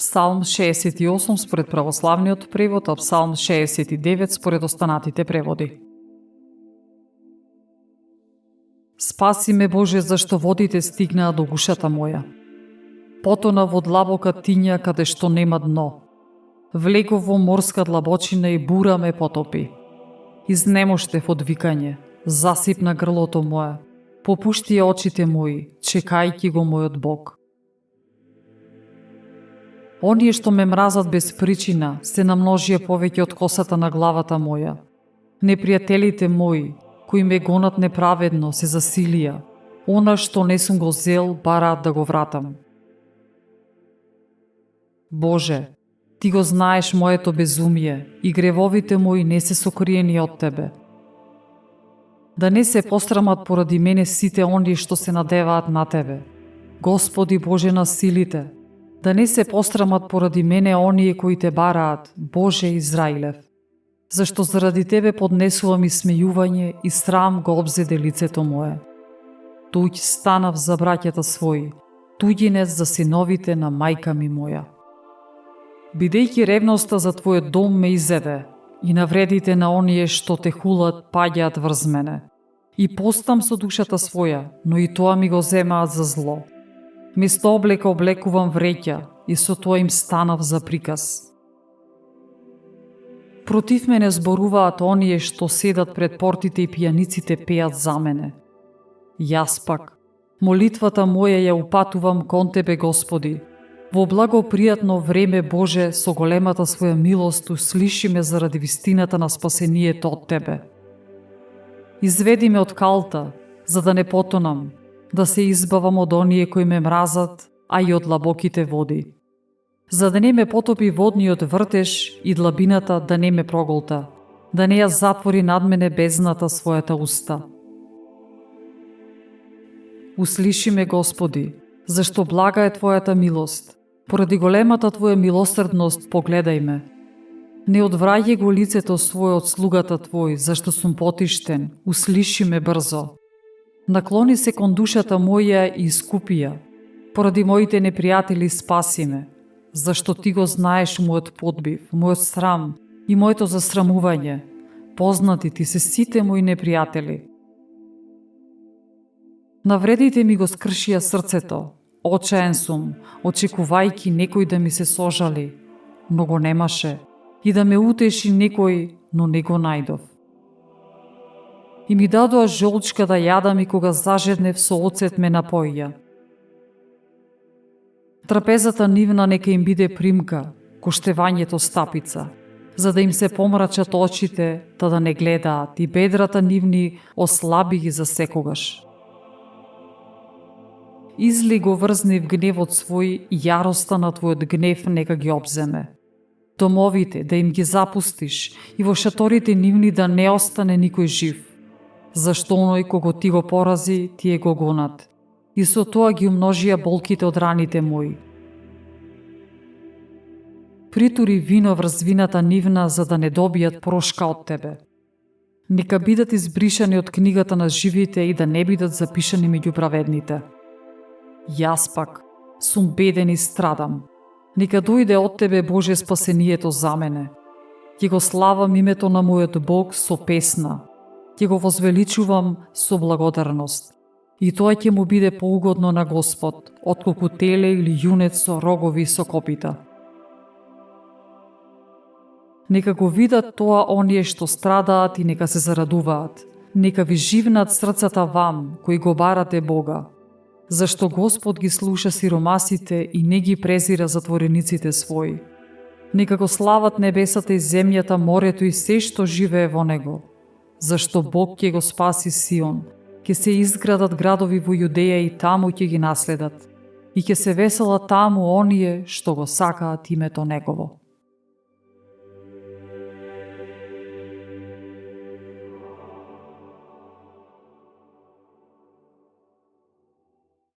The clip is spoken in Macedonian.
Псалм 68 според православниот превод, а Псалм 69 според останатите преводи. Спаси ме, Боже, зашто водите стигнаа до гушата моја. Потона во длабока тиња каде што нема дно. Влегов во морска длабочина и бура ме потопи. Изнемоштев од викање, засипна грлото мое, попушти очите мои, чекајќи го мојот Бог. Оние што ме мразат без причина се намножија повеќе од косата на главата моја. Непријателите мои, кои ме гонат неправедно, се засилија. Она што не сум го зел, бараат да го вратам. Боже, Ти го знаеш моето безумие и гревовите мои не се сокриени од Тебе. Да не се посрамат поради мене сите оние што се надеваат на Тебе. Господи Боже на силите, да не се посрамат поради мене оние кои Те бараат, Боже Израилев. Зашто заради Тебе поднесувам исмејување и срам го обзеде лицето мое. Туѓ станав за браќата своји, туѓинец за синовите на мајка ми моја. Бидејќи ревноста за Твојот дом ме изеде и навредите на оние што Те хулат паѓаат врз мене. И постам со душата своја, но и тоа ми го земаат за зло. Место облека облекувам вреќа и со тоа им станав за приказ. Против мене зборуваат оние што седат пред портите и пијаниците пеат за мене. Јас пак, молитвата моја ја упатувам кон Тебе, Господи. Во благопријатно време, Боже, со големата своја милост услиши ме заради вистината на спасението од Тебе. Изведи ме од калта, за да не потонам, да се избавам од оние кои ме мразат, а и од длабоките води. За да не ме потопи водниот вртеж и длабината да не ме проголта, да не ја затвори над мене бездната својата уста. Услиши ме, Господи, зашто блага е Твојата милост. Поради големата Твоја милосрдност погледај ме. Не одвраќај го лицето свое од слугата Твој, зашто сум потиштен, услиши ме брзо. Наклони се кон душата моја и искупи ја. Поради моите непријатели спаси ме, зашто Ти го знаеш мојот подбив, мојот срам и моето засрамување. Познати Ти се сите мои непријатели. Навредите ми го скршија срцето. Очаен сум, очекувајќи некој да ми се сожали, но го немаше, и да ме утеши некој, но не го најдов. И ми дадоа жолчка да јадам и кога зажеднев со оцет ме напоја. Трапезата нивна нека им биде примка, коштевањето стапица, за да им се помрачат очите, та да не гледаат, и бедрата нивни ослаби ги за секогаш. Изли го врзнив гневот свој и јароста на Твојот гнев нека ги обземе. Домовите да им ги запустиш и во шаторите нивни да не остане никој жив. Зашто оној кого Ти го порази, тие го гонат. И со тоа ги умножија болките од раните мои. Притури вино врз вината нивна за да не добијат прошка од Тебе. Нека бидат избришани од книгата на живите и да не бидат запишани меѓу праведните. Јас пак сум беден и страдам. Нека дојде од Тебе, Боже, спасението за мене. Ќе го славам името на мојот Бог со песна. Ќе го возвеличувам со благодарност. И тоа ќе му биде поугодно на Господ, отколку теле или јунец со рогови и со копита. Нека го видат тоа оние што страдаат и нека се зарадуваат. Нека ви живнат срцата вам, кои го барате Бога. Зашто Господ ги слуша сиромасите и не ги презира затворениците своји. Нека го слават небесата и земјата, морето и се што живее во него. Зашто Бог ќе го спаси Сион, ќе се изградат градови во Јудеја и таму ќе ги наследат. И ќе се веселат таму оние што го сакаат името Негово.